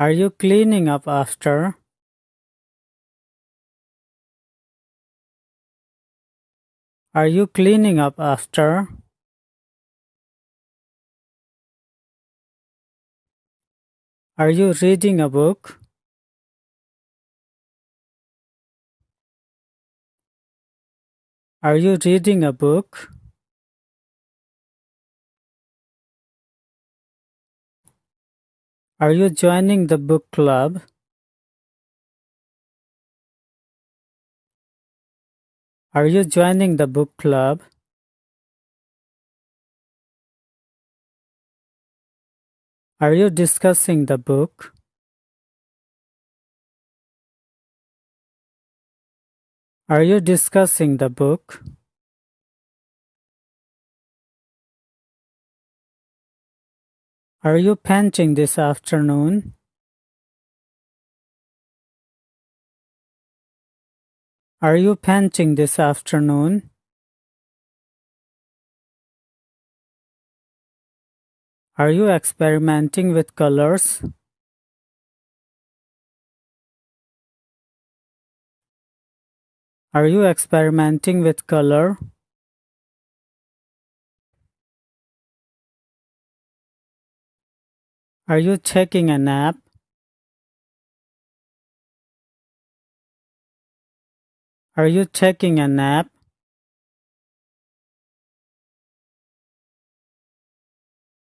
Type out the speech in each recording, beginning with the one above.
Are you cleaning up after? Are you cleaning up after? Are you reading a book? Are you reading a book? Are you joining the book club? Are you joining the book club? Are you discussing the book? Are you discussing the book? Are you painting this afternoon? Are you painting this afternoon? Are you experimenting with colors? Are you experimenting with color? Are you taking a nap? Are you taking a nap?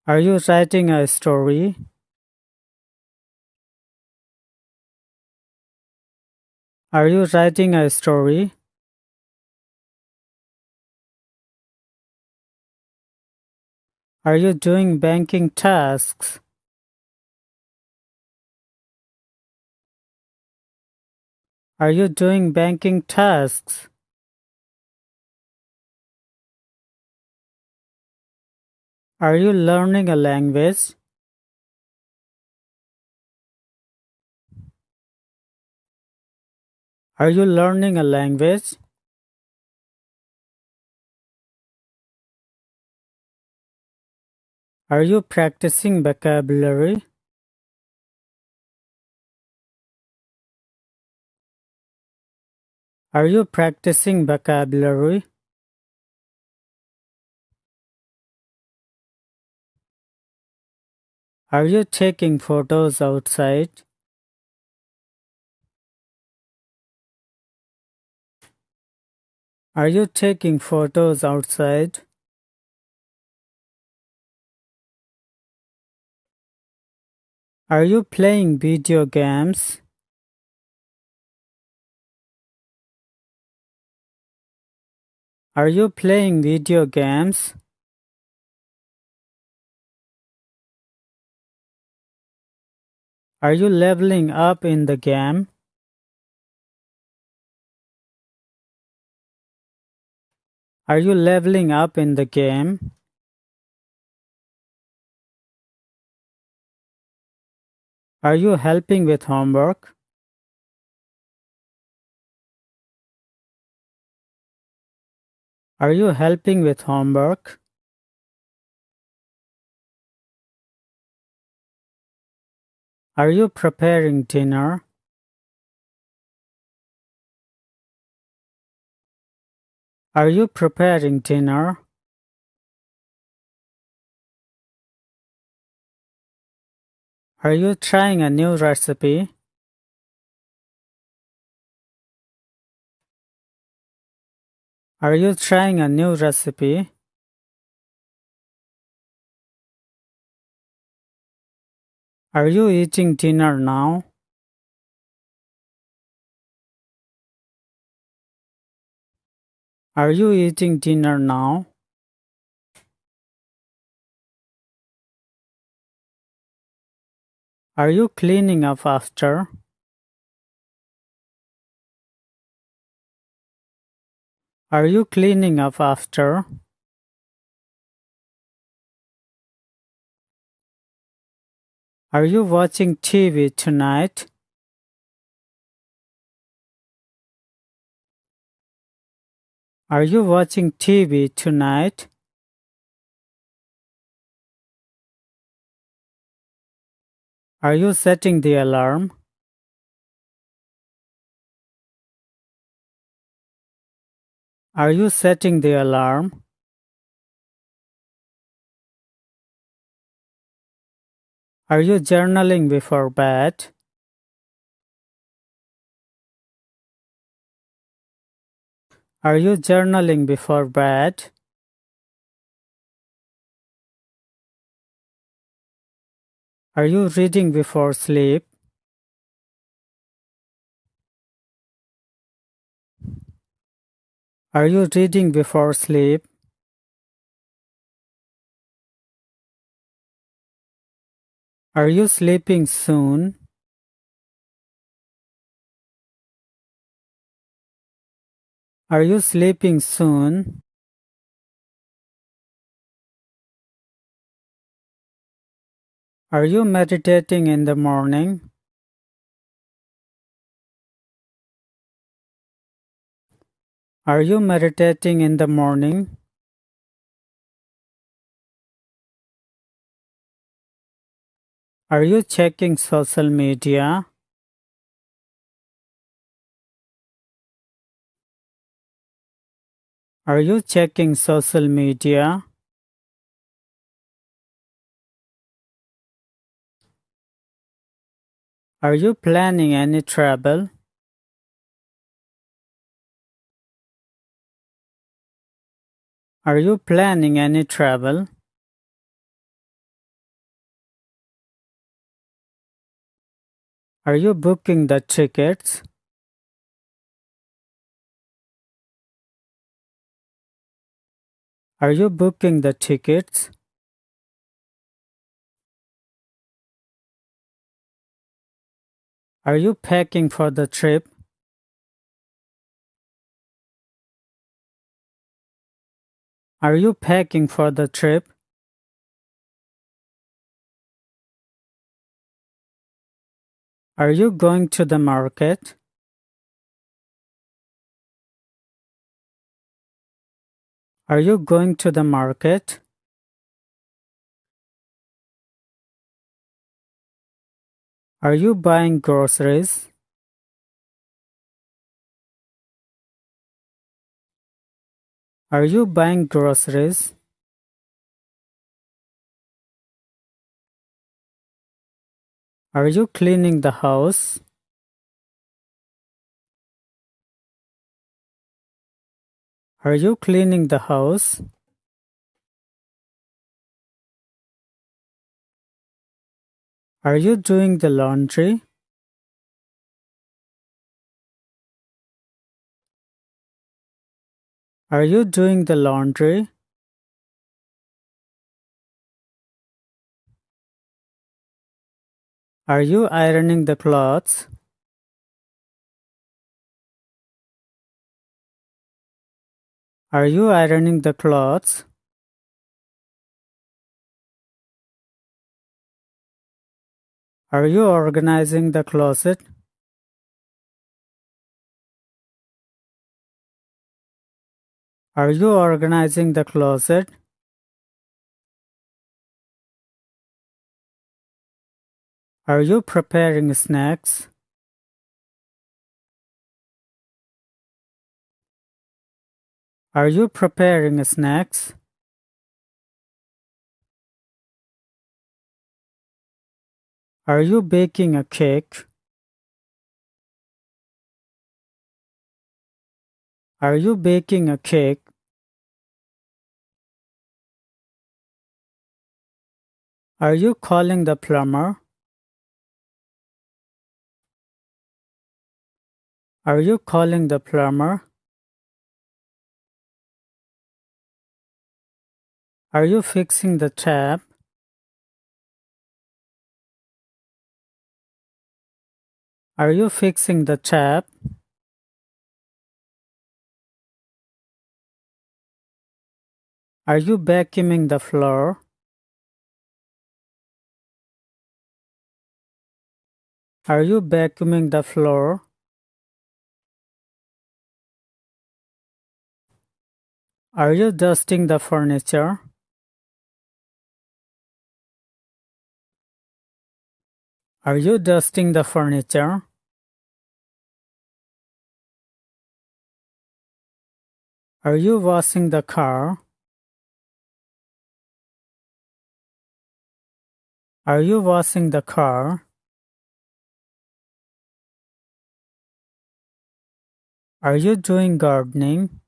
Are you writing a story? Are you writing a story? Are you doing banking tasks? Are you doing banking tasks? Are you learning a language? Are you learning a language? Are you practicing vocabulary? Are you practicing vocabulary? Are you taking photos outside? Are you taking photos outside? Are you playing video games? Are you playing video games? Are you leveling up in the game? Are you leveling up in the game? Are you helping with homework? Are you helping with homework? Are you preparing dinner? Are you preparing dinner? Are you trying a new recipe? Are you trying a new recipe? Are you eating dinner now? Are you eating dinner now? Are you cleaning up after? Are you cleaning up after? Are you watching TV tonight? Are you watching TV tonight? Are you setting the alarm? Are you setting the alarm? Are you journaling before bed? Are you journaling before bed? Are you reading before sleep? Are you reading before sleep? Are you sleeping soon? Are you sleeping soon? Are you meditating in the morning? Are you meditating in the morning? Are you checking social media? Are you checking social media? Are you planning any travel? Are you planning any travel? Are you booking the tickets? Are you booking the tickets? Are you packing for the trip? Are you packing for the trip? Are you going to the market? Are you going to the market? Are you buying groceries? Are you buying groceries? Are you cleaning the house? Are you cleaning the house? Are you doing the laundry? Are you doing the laundry? Are you ironing the clothes? Are you ironing the clothes? Are you organizing the closet? Are you organizing the closet? Are you preparing snacks? Are you preparing snacks? Are you baking a cake? Are you baking a cake? Are you calling the plumber? Are you calling the plumber? Are you fixing the tap? Are you fixing the tap? Are you vacuuming the floor? Are you vacuuming the floor? Are you dusting the furniture? Are you dusting the furniture? Are you washing the car? Are you washing the car? Are you doing gardening?